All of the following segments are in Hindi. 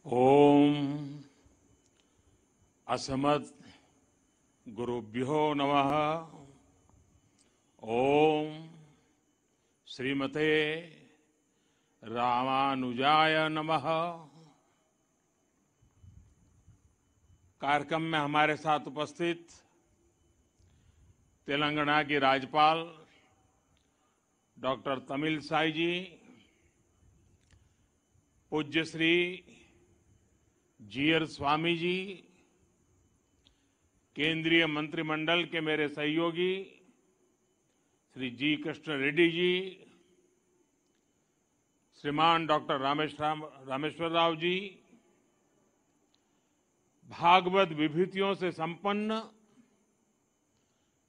ओम असमत गुरुभ्यो नमः। ओम श्रीमते रामानुजाय नमः। कार्यक्रम में हमारे साथ उपस्थित तेलंगाना की राज्यपाल डॉक्टर तमिलसाई जी, पूज्य श्री जीयर स्वामी जी, केंद्रीय मंत्रिमंडल के मेरे सहयोगी श्री जी कृष्ण रेड्डी जी, श्रीमान डॉक्टर रामेश्वर राव जी, भागवत विभूतियों से संपन्न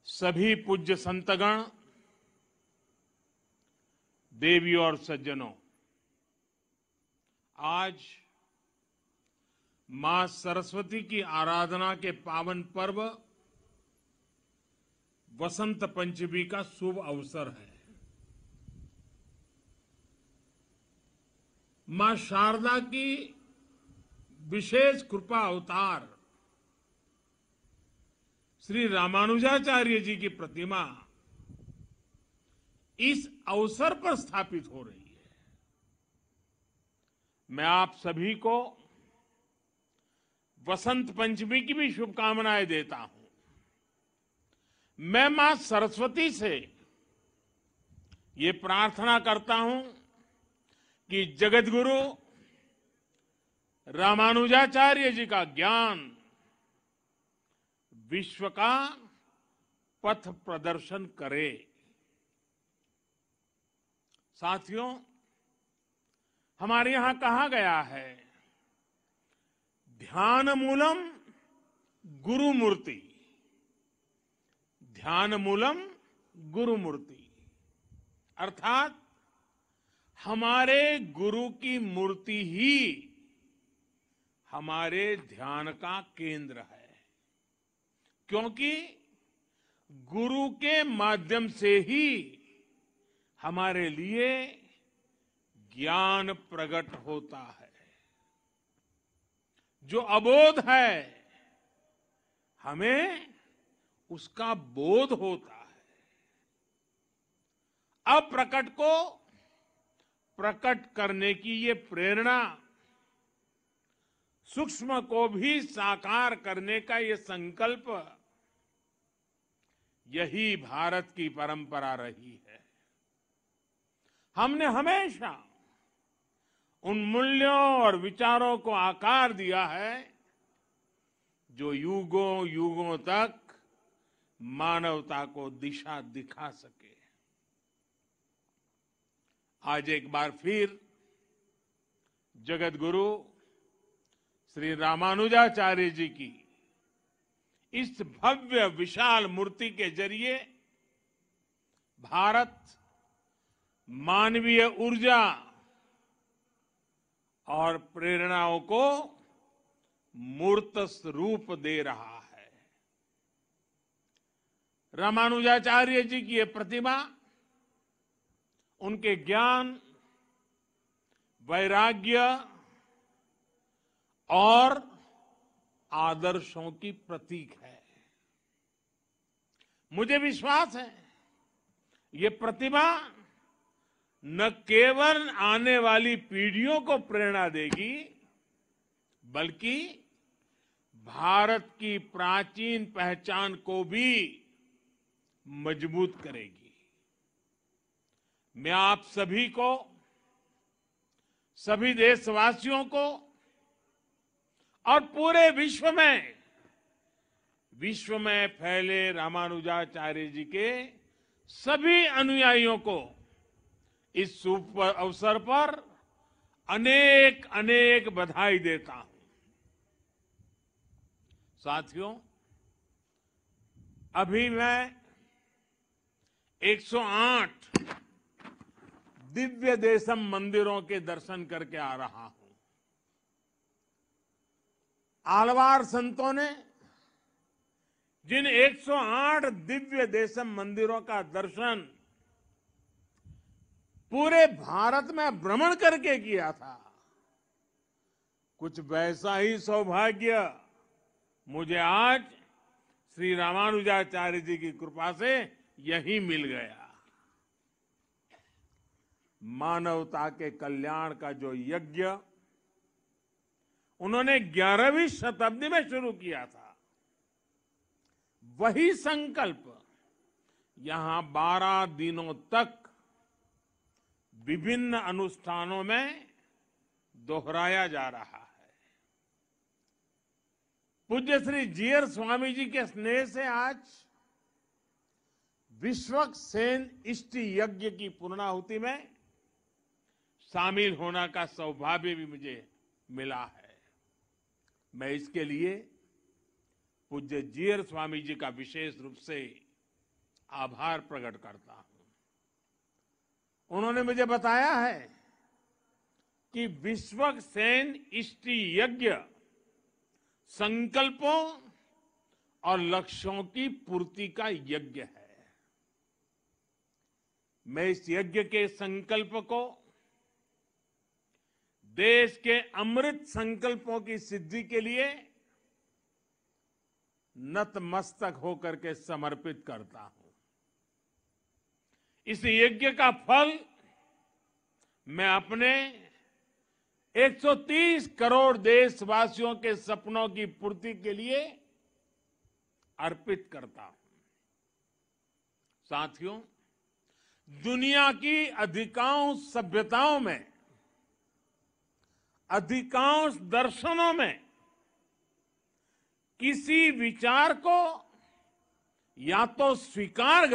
सभी पूज्य संतगण, देवी और सज्जनों, आज मां सरस्वती की आराधना के पावन पर्व वसंत पंचमी का शुभ अवसर है। मां शारदा की विशेष कृपा अवतार श्री रामानुजाचार्य जी की प्रतिमा इस अवसर पर स्थापित हो रही है। मैं आप सभी को वसंत पंचमी की भी शुभकामनाएं देता हूं। मैं मां सरस्वती से ये प्रार्थना करता हूं कि जगतगुरु रामानुजाचार्य जी का ज्ञान विश्व का पथ प्रदर्शन करे। साथियों, हमारे यहां कहा गया है, ध्यान मूलम गुरु मूर्ति, ध्यान मूलम गुरु मूर्ति, अर्थात हमारे गुरु की मूर्ति ही हमारे ध्यान का केंद्र है, क्योंकि गुरु के माध्यम से ही हमारे लिए ज्ञान प्रकट होता है। जो अबोध है हमें उसका बोध होता है। अप्रकट को प्रकट करने की ये प्रेरणा, सूक्ष्म को भी साकार करने का ये संकल्प, यही भारत की परंपरा रही है। हमने हमेशा उन मूल्यों और विचारों को आकार दिया है जो युगों युगों तक मानवता को दिशा दिखा सके। आज एक बार फिर जगत गुरु श्री रामानुजाचार्य जी की इस भव्य विशाल मूर्ति के जरिए भारत मानवीय ऊर्जा और प्रेरणाओं को मूर्त रूप दे रहा है। रामानुजाचार्य जी की ये प्रतिमा उनके ज्ञान, वैराग्य और आदर्शों की प्रतीक है। मुझे विश्वास है ये प्रतिमा न केवल आने वाली पीढ़ियों को प्रेरणा देगी, बल्कि भारत की प्राचीन पहचान को भी मजबूत करेगी। मैं आप सभी को, सभी देशवासियों को और पूरे विश्व में फैले रामानुजाचार्य जी के सभी अनुयायियों को इस शुभ अवसर पर अनेक अनेक बधाई देता हूं। साथियों, अभी मैं 108 दिव्य देशम मंदिरों के दर्शन करके आ रहा हूं। आलवार संतों ने जिन 108 दिव्य देशम मंदिरों का दर्शन पूरे भारत में भ्रमण करके किया था, कुछ वैसा ही सौभाग्य मुझे आज श्री रामानुजाचार्य जी की कृपा से यही मिल गया। मानवता के कल्याण का जो यज्ञ उन्होंने 11वीं शताब्दी में शुरू किया था, वही संकल्प यहां 12 दिनों तक विभिन्न अनुष्ठानों में दोहराया जा रहा है। पूज्य श्री जीयर स्वामी जी के स्नेह से आज विश्वक्सेन इष्टि यज्ञ की पूर्णाहुति में शामिल होने का सौभाग्य भी मुझे मिला है। मैं इसके लिए पूज्य जीयर स्वामी जी का विशेष रूप से आभार प्रकट करता हूं। उन्होंने मुझे बताया है कि विश्वक्सेन इष्टि यज्ञ संकल्पों और लक्ष्यों की पूर्ति का यज्ञ है। मैं इस यज्ञ के संकल्प को देश के अमृत संकल्पों की सिद्धि के लिए नतमस्तक होकर के समर्पित करता हूं। इस यज्ञ का फल मैं अपने 130 करोड़ देशवासियों के सपनों की पूर्ति के लिए अर्पित करता हूं। साथियों, दुनिया की अधिकांश सभ्यताओं में, अधिकांश दर्शनों में किसी विचार को या तो स्वीकार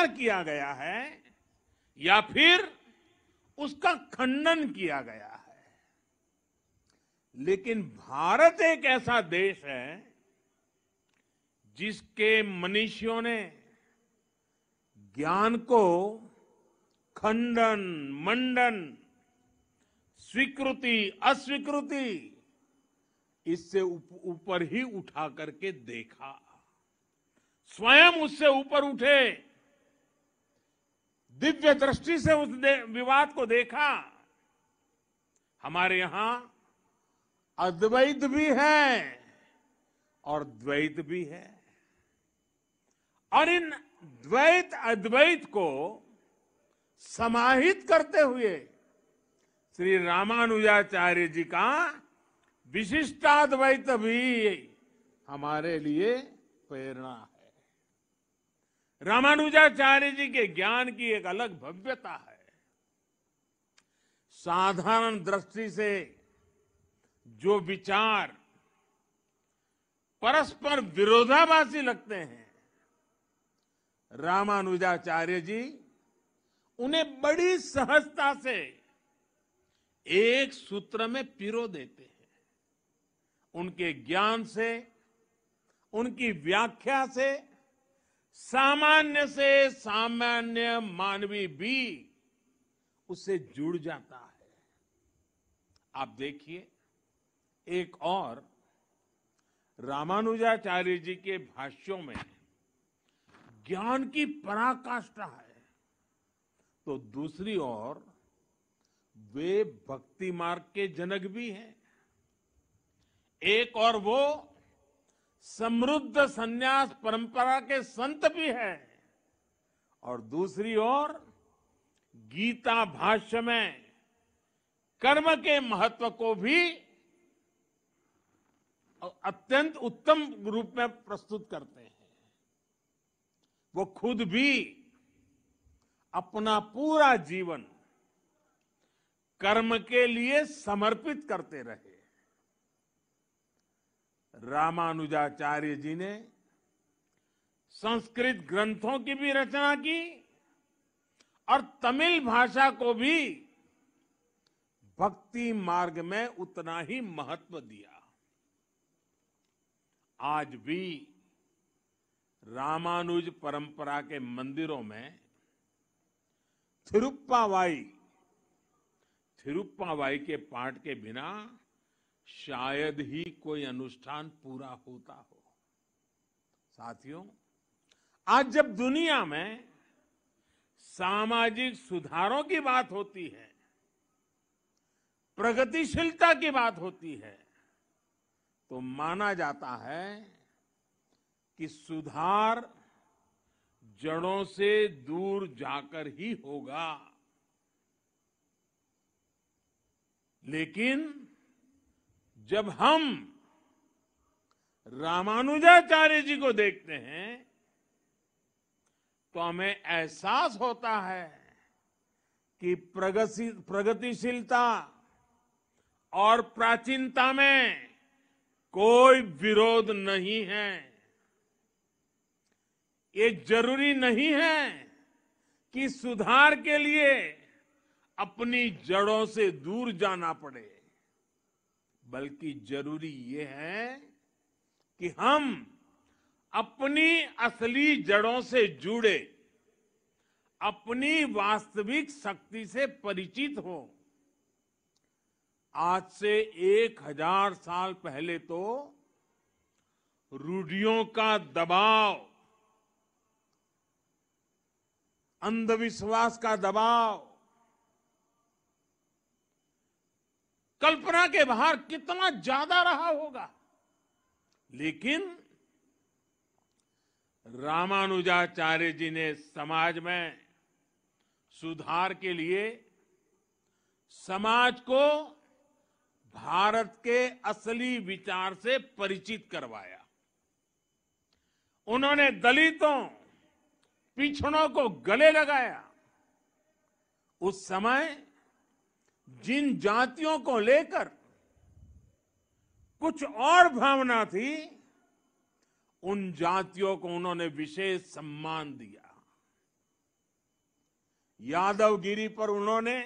किया गया है या फिर उसका खंडन किया गया है। लेकिन भारत एक ऐसा देश है जिसके मनीषियों ने ज्ञान को खंडन, मंडन, स्वीकृति, अस्वीकृति इससे ऊपर ही उठा करके देखा। स्वयं उससे ऊपर उठे, दिव्य दृष्टि से उस विवाद को देखा। हमारे यहां अद्वैत भी है और द्वैत भी है, और इन द्वैत अद्वैत को समाहित करते हुए श्री रामानुजाचार्य जी का विशिष्टाद्वैत भी हमारे लिए प्रेरणा है। रामानुजाचार्य जी के ज्ञान की एक अलग भव्यता है। साधारण दृष्टि से जो विचार परस्पर विरोधाभासी लगते हैं, रामानुजाचार्य जी उन्हें बड़ी सहजता से एक सूत्र में पिरो देते हैं। उनके ज्ञान से, उनकी व्याख्या से सामान्य से सामान्य मानवी भी उससे जुड़ जाता है। आप देखिए, एक और रामानुजाचार्य जी के भाष्यों में ज्ञान की पराकाष्ठा है, तो दूसरी ओर वे भक्ति मार्ग के जनक भी हैं। एक और वो समृद्ध संन्यास परंपरा के संत भी हैं, और दूसरी ओर गीता भाष्य में कर्म के महत्व को भी अत्यंत उत्तम रूप में प्रस्तुत करते हैं। वो खुद भी अपना पूरा जीवन कर्म के लिए समर्पित करते रहे। रामानुजाचार्य जी ने संस्कृत ग्रंथों की भी रचना की और तमिल भाषा को भी भक्ति मार्ग में उतना ही महत्व दिया। आज भी रामानुज परंपरा के मंदिरों में थिरुप्पावाई के पाठ के बिना शायद ही कोई अनुष्ठान पूरा होता हो। साथियों, आज जब दुनिया में सामाजिक सुधारों की बात होती है, प्रगतिशीलता की बात होती है तो माना जाता है कि सुधार जड़ों से दूर जाकर ही होगा। लेकिन जब हम रामानुजाचार्य जी को देखते हैं तो हमें एहसास होता है कि प्रगतिशीलता और प्राचीनता में कोई विरोध नहीं है। ये जरूरी नहीं है कि सुधार के लिए अपनी जड़ों से दूर जाना पड़े, बल्कि जरूरी ये है कि हम अपनी असली जड़ों से जुड़े, अपनी वास्तविक शक्ति से परिचित हो। आज से 1000 साल पहले तो रूढ़ियों का दबाव, अंधविश्वास का दबाव कल्पना के बाहर कितना ज्यादा रहा होगा। लेकिन रामानुजाचार्य जी ने समाज में सुधार के लिए समाज को भारत के असली विचार से परिचित करवाया। उन्होंने दलितों, पिछड़ों को गले लगाया। उस समय जिन जातियों को लेकर कुछ और भावना थी, उन जातियों को उन्होंने विशेष सम्मान दिया। यादवगिरी पर उन्होंने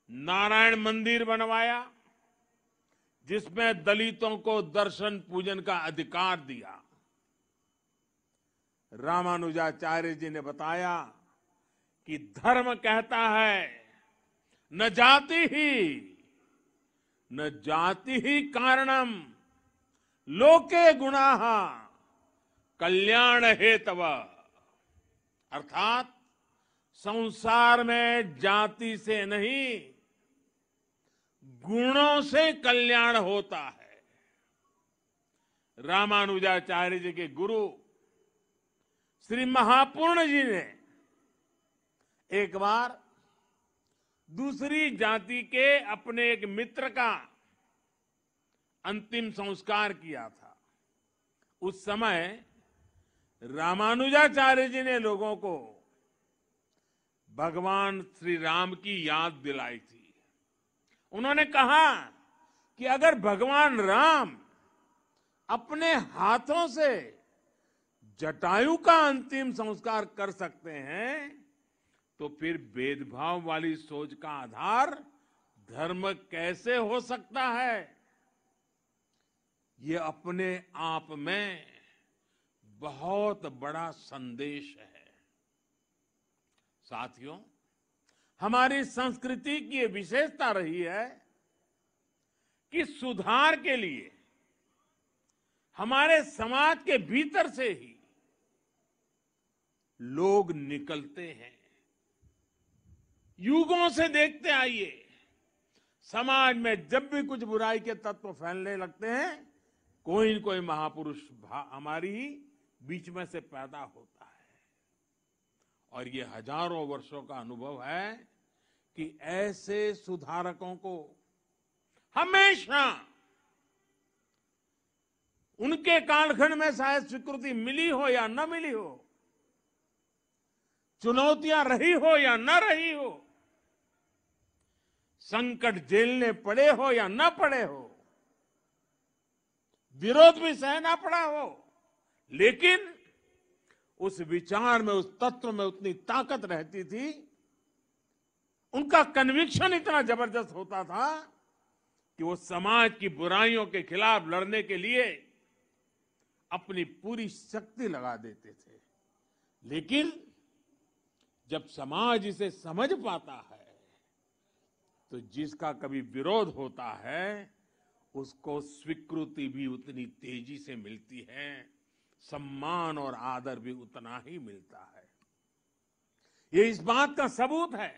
नारायण मंदिर बनवाया, जिसमें दलितों को दर्शन पूजन का अधिकार दिया। रामानुजाचार्य जी ने बताया कि धर्म कहता है न जाति ही कारणम लोके गुणाः कल्याण हेतव। अर्थात संसार में जाति से नहीं, गुणों से कल्याण होता है। रामानुजाचार्य जी के गुरु श्री महापूर्ण जी ने एक बार दूसरी जाति के अपने एक मित्र का अंतिम संस्कार किया था। उस समय रामानुजाचार्य जी ने लोगों को भगवान श्री राम की याद दिलाई थी। उन्होंने कहा कि अगर भगवान राम अपने हाथों से जटायु का अंतिम संस्कार कर सकते हैं तो फिर भेदभाव वाली सोच का आधार धर्म कैसे हो सकता है। ये अपने आप में बहुत बड़ा संदेश है। साथियों, हमारी संस्कृति की ये विशेषता रही है कि सुधार के लिए हमारे समाज के भीतर से ही लोग निकलते हैं। युगों से देखते आइए, समाज में जब भी कुछ बुराई के तत्व फैलने लगते हैं, कोई न कोई महापुरुष हमारी बीच में से पैदा होता है। और ये हजारों वर्षों का अनुभव है कि ऐसे सुधारकों को हमेशा उनके कालखंड में शायद स्वीकृति मिली हो या न मिली हो, चुनौतियां रही हो या न रही हो, संकट झेलने पड़े हो या न पड़े हो, विरोध भी सहना पड़ा हो, लेकिन उस विचार में, उस तत्व में उतनी ताकत रहती थी, उनका कन्विक्शन इतना जबरदस्त होता था कि वो समाज की बुराइयों के खिलाफ लड़ने के लिए अपनी पूरी शक्ति लगा देते थे। लेकिन जब समाज इसे समझ पाता है तो जिसका कभी विरोध होता है उसको स्वीकृति भी उतनी तेजी से मिलती है, सम्मान और आदर भी उतना ही मिलता है। ये इस बात का सबूत है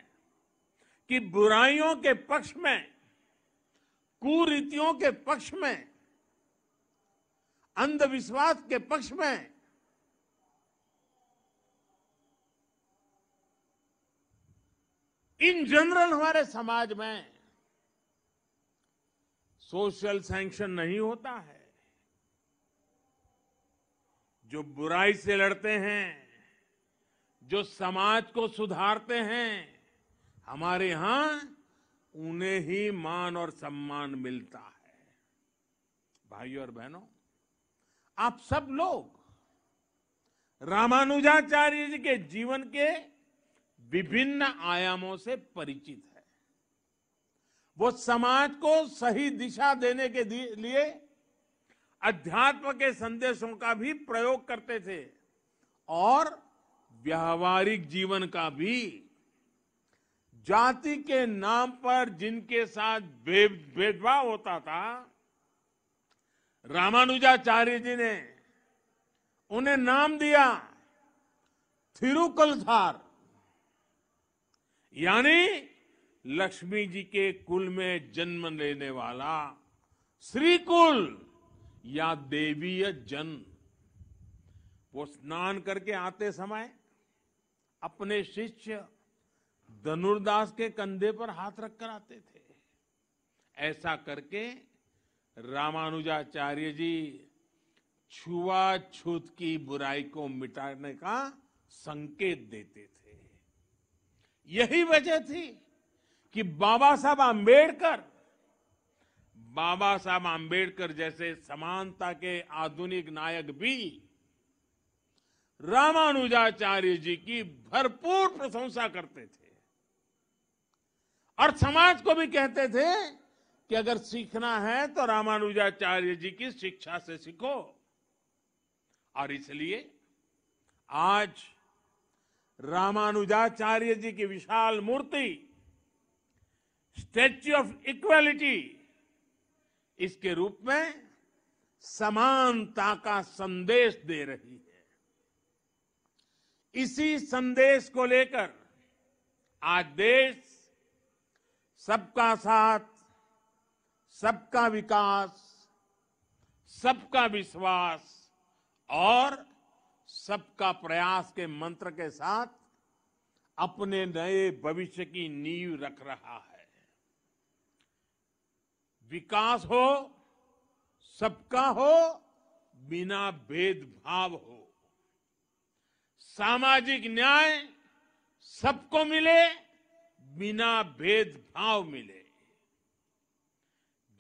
कि बुराइयों के पक्ष में कुरीतियों के पक्ष में, अंधविश्वास के पक्ष में इन जनरल हमारे समाज में सोशल सैंक्शन नहीं होता है। जो बुराई से लड़ते हैं, जो समाज को सुधारते हैं, हमारे यहां उन्हें ही मान और सम्मान मिलता है। भाइयों और बहनों, आप सब लोग रामानुजाचार्य जी के जीवन के विभिन्न आयामों से परिचित है। वो समाज को सही दिशा देने के लिए अध्यात्म के संदेशों का भी प्रयोग करते थे और व्यावहारिक जीवन का भी। जाति के नाम पर जिनके साथ भेदभाव होता था, रामानुजाचार्य जी ने उन्हें नाम दिया थिरुकलथार, यानी लक्ष्मी जी के कुल में जन्म लेने वाला श्री कुल या देवीय जन। वो स्नान करके आते समय अपने शिष्य धनुर्दास के कंधे पर हाथ रखकर आते थे। ऐसा करके रामानुजाचार्य जी छुआछूत की बुराई को मिटाने का संकेत देते थे। यही वजह थी कि बाबा साहब आंबेडकर जैसे समानता के आधुनिक नायक भी रामानुजाचार्य जी की भरपूर प्रशंसा करते थे और समाज को भी कहते थे कि अगर सीखना है तो रामानुजाचार्य जी की शिक्षा से सीखो। और इसलिए आज रामानुजाचार्य जी की विशाल मूर्ति स्टैच्यू ऑफ इक्वालिटी, इसके रूप में समानता का संदेश दे रही है। इसी संदेश को लेकर आज देश सबका साथ, सबका विकास, सबका विश्वास और सबका प्रयास के मंत्र के साथ अपने नए भविष्य की नींव रख रहा है। विकास हो, सबका हो, बिना भेदभाव हो। सामाजिक न्याय सबको मिले, बिना भेदभाव मिले।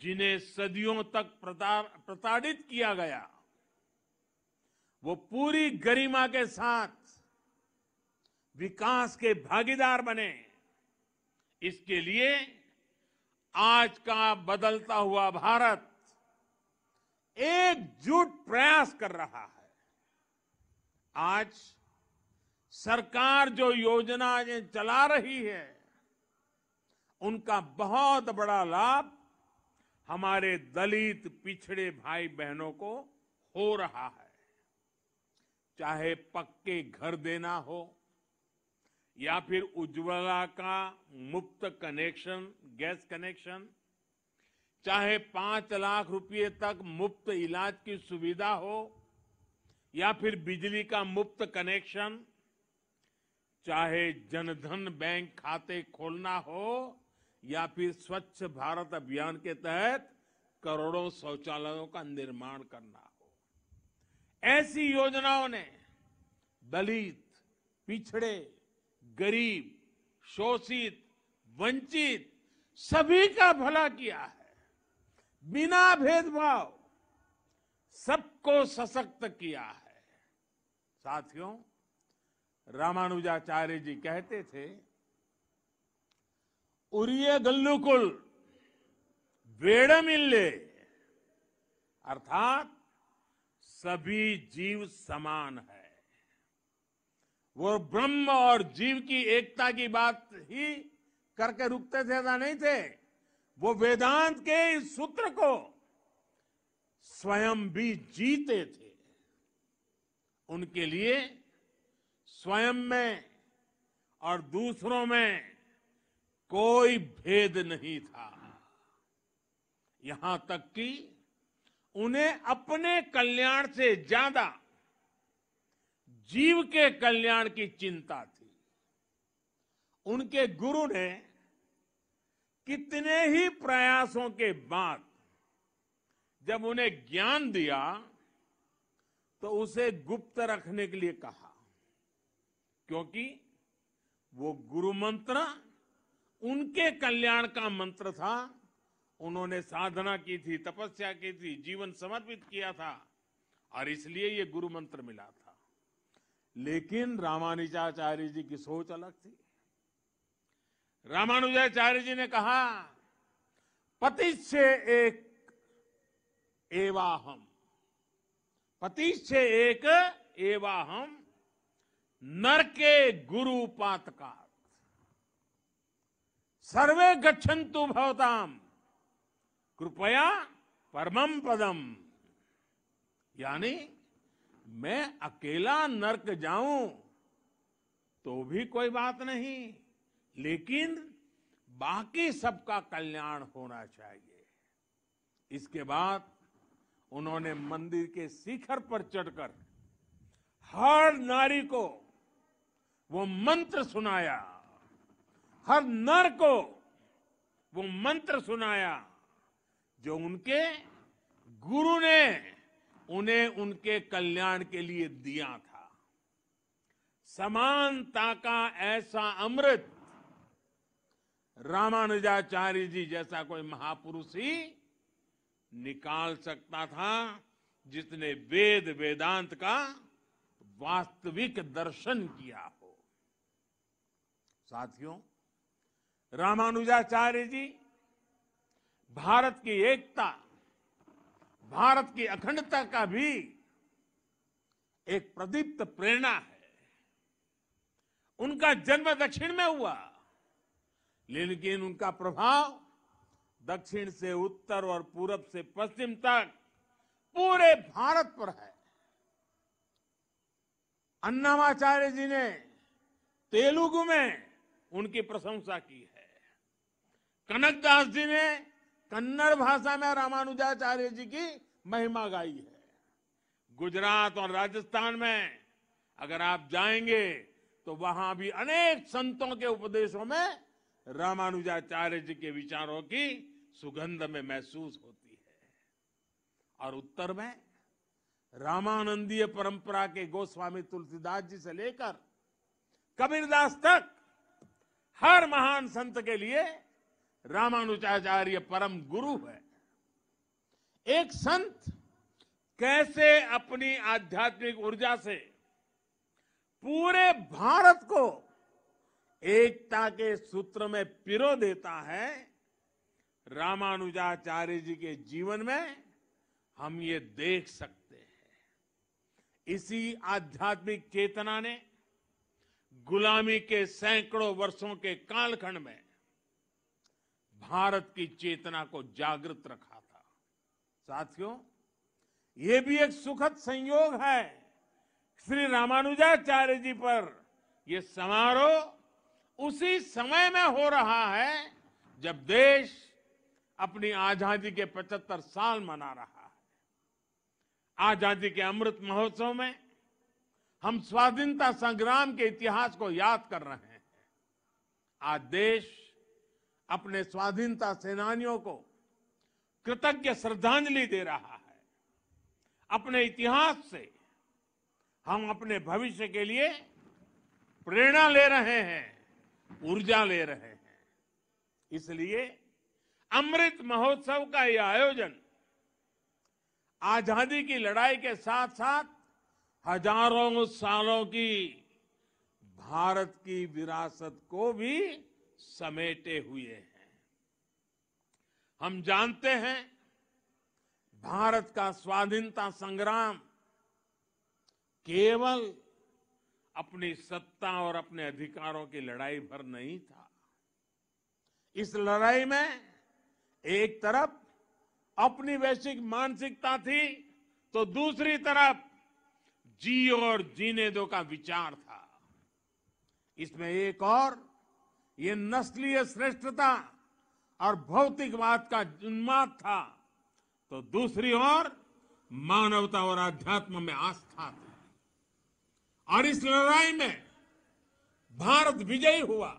जिन्हें सदियों तक प्रताड़ित किया गया, वो पूरी गरिमा के साथ विकास के भागीदार बने। इसके लिए आज का बदलता हुआ भारत एकजुट प्रयास कर रहा है। आज सरकार जो योजनाएं चला रही है, उनका बहुत बड़ा लाभ हमारे दलित पिछड़े भाई बहनों को हो रहा है। चाहे पक्के घर देना हो या फिर उज्ज्वला का मुफ्त कनेक्शन, गैस कनेक्शन, चाहे 5 लाख रुपए तक मुफ्त इलाज की सुविधा हो या फिर बिजली का मुफ्त कनेक्शन, चाहे जनधन बैंक खाते खोलना हो या फिर स्वच्छ भारत अभियान के तहत करोड़ों शौचालयों का निर्माण करना हो। ऐसी योजनाओं ने दलित, पिछड़े, गरीब, शोषित, वंचित सभी का भला किया है। बिना भेदभाव सबको सशक्त किया है। साथियों, रामानुजाचार्य जी कहते थे, उरिय गल्लुकुल वेड़मिल्ले, अर्थात सभी जीव समान है। वो ब्रह्म और जीव की एकता की बात ही करके रुकते थे, ऐसा नहीं थे। वो वेदांत के इस सूत्र को स्वयं भी जीते थे। उनके लिए स्वयं में और दूसरों में कोई भेद नहीं था। यहां तक कि उन्हें अपने कल्याण से ज्यादा जीव के कल्याण की चिंता थी। उनके गुरु ने कितने ही प्रयासों के बाद जब उन्हें ज्ञान दिया तो उसे गुप्त रखने के लिए कहा, क्योंकि वो गुरु मंत्र उनके कल्याण का मंत्र था। उन्होंने साधना की थी, तपस्या की थी, जीवन समर्पित किया था और इसलिए ये गुरु मंत्र मिला था। लेकिन रामानुजाचार्य जी की सोच अलग थी। रामानुजाचार्य जी ने कहा, पतिश्चे एक एवाहम, पतिश्चे एक एवाहम नरके गुरु पातकात् सर्वे गच्छन्तु भवताम कृपया परमम पदम। यानी मैं अकेला नरक जाऊं तो भी कोई बात नहीं, लेकिन बाकी सबका कल्याण होना चाहिए। इसके बाद उन्होंने मंदिर के शिखर पर चढ़कर हर नारी को वो मंत्र सुनाया, हर नर को वो मंत्र सुनाया जो उनके गुरु ने उन्हें उनके कल्याण के लिए दिया था। समानता का ऐसा अमृत रामानुजाचार्य जी जैसा कोई महापुरुष ही निकाल सकता था, जिसने वेद वेदांत का वास्तविक दर्शन किया हो। साथियों, रामानुजाचार्य जी भारत की एकता, भारत की अखंडता का भी एक प्रदीप्त प्रेरणा है। उनका जन्म दक्षिण में हुआ, लेकिन उनका प्रभाव दक्षिण से उत्तर और पूरब से पश्चिम तक पूरे भारत पर है। अन्नामाचार्य जी ने तेलुगु में उनकी प्रशंसा की है। कनकदास जी ने कन्नड़ भाषा में रामानुजाचार्य जी की महिमा गाई है। गुजरात और राजस्थान में अगर आप जाएंगे तो वहां भी अनेक संतों के उपदेशों में रामानुजाचार्य जी के विचारों की सुगंध में महसूस होती है। और उत्तर में रामानंदीय परंपरा के गोस्वामी तुलसीदास जी से लेकर कबीरदास तक हर महान संत के लिए रामानुजाचार्य परम गुरु है। एक संत कैसे अपनी आध्यात्मिक ऊर्जा से पूरे भारत को एकता के सूत्र में पिरो देता है, रामानुजाचार्य जी के जीवन में हम ये देख सकते हैं। इसी आध्यात्मिक चेतना ने गुलामी के सैकड़ों वर्षों के कालखंड में भारत की चेतना को जागृत रखा था। साथियों, ये भी एक सुखद संयोग है, श्री रामानुजाचार्य जी पर ये समारोह उसी समय में हो रहा है जब देश अपनी आजादी के 75 साल मना रहा है। आजादी के अमृत महोत्सव में हम स्वाधीनता संग्राम के इतिहास को याद कर रहे हैं। आज देश अपने स्वाधीनता सेनानियों को कृतज्ञ श्रद्धांजलि दे रहा है। अपने इतिहास से हम अपने भविष्य के लिए प्रेरणा ले रहे हैं, ऊर्जा ले रहे हैं। इसलिए अमृत महोत्सव का यह आयोजन आजादी की लड़ाई के साथ साथ हजारों सालों की भारत की विरासत को भी समेटे हुए हैं। हम जानते हैं, भारत का स्वाधीनता संग्राम केवल अपनी सत्ता और अपने अधिकारों की लड़ाई भर नहीं था। इस लड़ाई में एक तरफ अपनी वैश्विक मानसिकता थी, तो दूसरी तरफ जियो और जीने दो का विचार था। इसमें एक और ये नस्लीय श्रेष्ठता और भौतिकवाद का उन्माद था, तो दूसरी ओर मानवता और आध्यात्म में आस्था थी। और इस लड़ाई में भारत विजयी हुआ,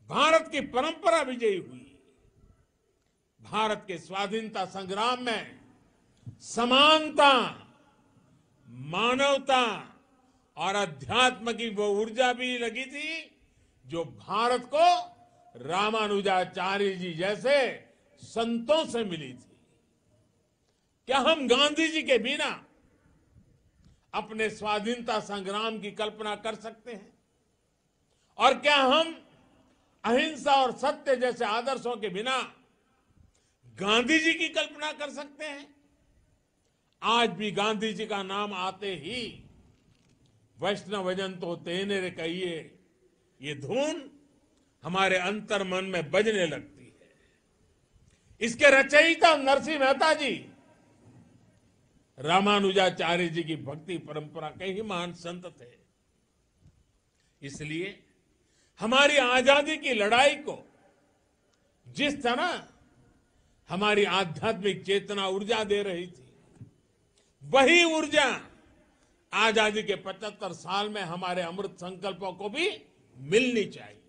भारत की परंपरा विजयी हुई। भारत के स्वाधीनता संग्राम में समानता, मानवता और अध्यात्म की वो ऊर्जा भी लगी थी जो भारत को रामानुजाचार्य जी जैसे संतों से मिली थी। क्या हम गांधी जी के बिना अपने स्वाधीनता संग्राम की कल्पना कर सकते हैं? और क्या हम अहिंसा और सत्य जैसे आदर्शों के बिना गांधी जी की कल्पना कर सकते हैं? आज भी गांधी जी का नाम आते ही वैष्णवजन तो तेने रे कहिए, ये धुन हमारे अंतर मन में बजने लगती है। इसके रचयिता नरसिंह मेहता जी रामानुजाचार्य जी की भक्ति परंपरा के ही महान संत थे। इसलिए हमारी आजादी की लड़ाई को जिस तरह हमारी आध्यात्मिक चेतना ऊर्जा दे रही थी, वही ऊर्जा आजादी के 75 साल में हमारे अमृत संकल्पों को भी मिलनी चाहिए।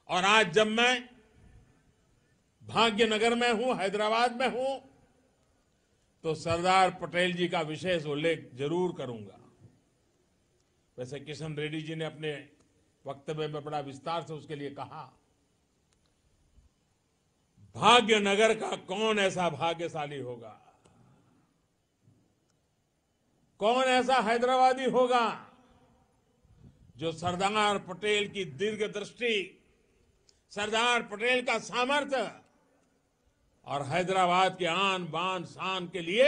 और आज जब मैं भाग्यनगर में हूं, हैदराबाद में हूं, तो सरदार पटेल जी का विशेष उल्लेख जरूर करूंगा। वैसे किशन रेड्डी जी ने अपने वक्तव्य में बड़ा विस्तार से उसके लिए कहा। भाग्यनगर का कौन ऐसा भाग्यशाली होगा, कौन ऐसा हैदराबादी होगा जो सरदार पटेल की दीर्घ दृष्टि, सरदार पटेल का सामर्थ्य और हैदराबाद के आन बान शान के लिए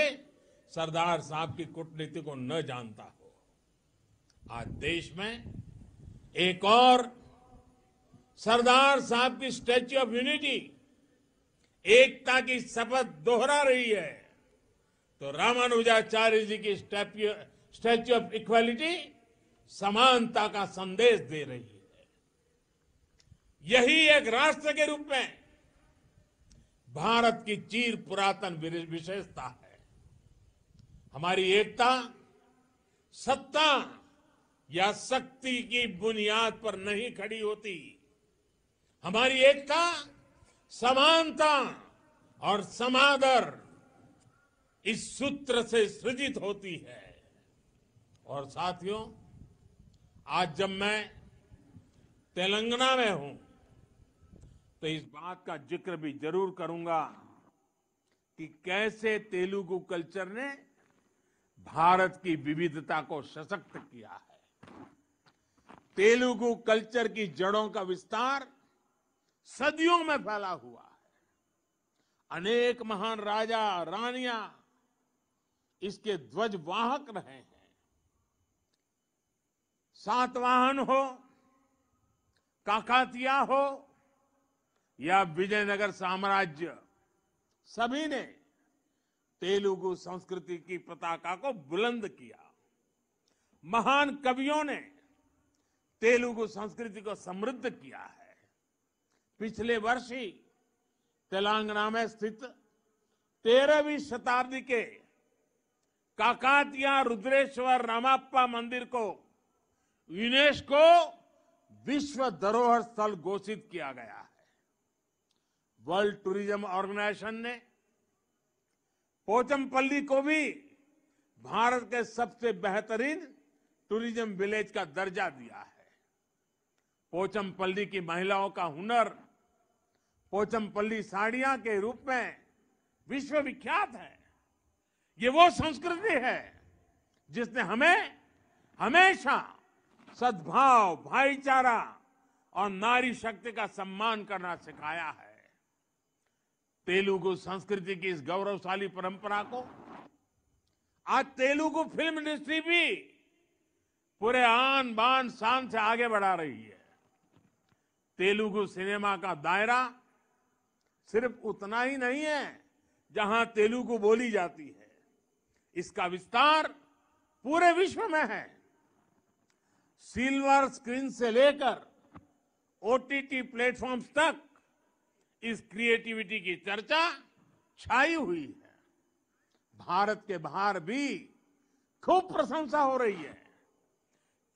सरदार साहब की कूटनीति को न जानता हो। आज देश में एक और सरदार साहब की स्टैच्यू ऑफ यूनिटी, एकता की शपथ दोहरा रही है, तो रामानुजाचार्य जी की स्टैच्यू ऑफ इक्वालिटी समानता का संदेश दे रही है। यही एक राष्ट्र के रूप में भारत की चिर पुरातन विशेषता है। हमारी एकता सत्ता या शक्ति की बुनियाद पर नहीं खड़ी होती। हमारी एकता समानता और समादर इस सूत्र से सृजित होती है। और साथियों, आज जब मैं तेलंगाना में हूं, तो इस बात का जिक्र भी जरूर करूंगा कि कैसे तेलुगु कल्चर ने भारत की विविधता को सशक्त किया है। तेलुगु कल्चर की जड़ों का विस्तार सदियों में फैला हुआ है। अनेक महान राजा रानियां इसके ध्वजवाहक रहे हैं। सातवाहन हो, काकातिया हो या विजयनगर साम्राज्य, सभी ने तेलुगु संस्कृति की पताका को बुलंद किया। महान कवियों ने तेलुगु संस्कृति को समृद्ध किया है। पिछले वर्ष ही तेलंगाना में स्थित 13वीं शताब्दी के काकातिया रुद्रेश्वर रामाप्पा मंदिर को यूनेस्को विश्व धरोहर स्थल घोषित किया गया है। वर्ल्ड टूरिज्म ऑर्गेनाइजेशन ने पोचमपल्ली को भी भारत के सबसे बेहतरीन टूरिज्म विलेज का दर्जा दिया है। पोचमपल्ली की महिलाओं का हुनर पोचमपल्ली साड़ियां के रूप में विश्व विख्यात है। ये वो संस्कृति है जिसने हमें हमेशा सद्भाव, भाईचारा और नारी शक्ति का सम्मान करना सिखाया है। तेलुगु संस्कृति की इस गौरवशाली परंपरा को आज तेलुगु फिल्म इंडस्ट्री भी पूरे आन बान शान से आगे बढ़ा रही है। तेलुगु सिनेमा का दायरा सिर्फ उतना ही नहीं है जहां तेलुगु बोली जाती है, इसका विस्तार पूरे विश्व में है। सिल्वर स्क्रीन से लेकर ओटीटी प्लेटफॉर्म्स तक इस क्रिएटिविटी की चर्चा छाई हुई है। भारत के बाहर भी खूब प्रशंसा हो रही है।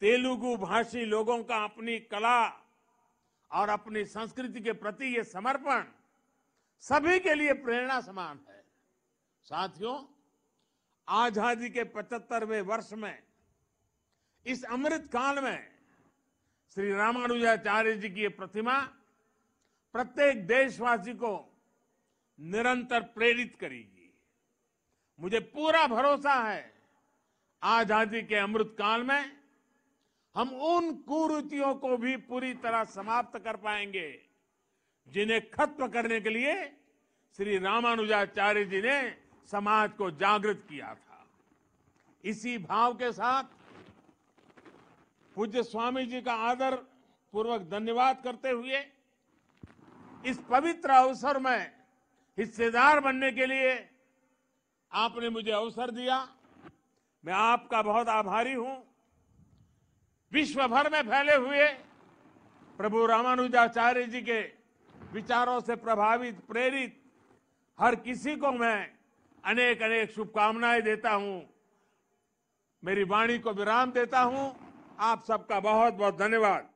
तेलुगु भाषी लोगों का अपनी कला और अपनी संस्कृति के प्रति ये समर्पण सभी के लिए प्रेरणा समान है। साथियों, आजादी के 75वें वर्ष में इस अमृत काल में श्री रामानुजाचार्य जी की ये प्रतिमा प्रत्येक देशवासी को निरंतर प्रेरित करेगी। मुझे पूरा भरोसा है आजादी के अमृत काल में हम उन कुरीतियों को भी पूरी तरह समाप्त कर पाएंगे जिन्हें खत्म करने के लिए श्री रामानुजाचार्य जी ने समाज को जागृत किया था। इसी भाव के साथ पूज्य स्वामी जी का आदर पूर्वक धन्यवाद करते हुए इस पवित्र अवसर में हिस्सेदार बनने के लिए आपने मुझे अवसर दिया। मैं आपका बहुत आभारी हूं। विश्व भर में फैले हुए प्रभु रामानुजाचार्य जी के विचारों से प्रभावित प्रेरित हर किसी को मैं अनेक अनेक शुभकामनाएं देता हूं। मेरी वाणी को विराम देता हूं। आप सबका बहुत बहुत धन्यवाद।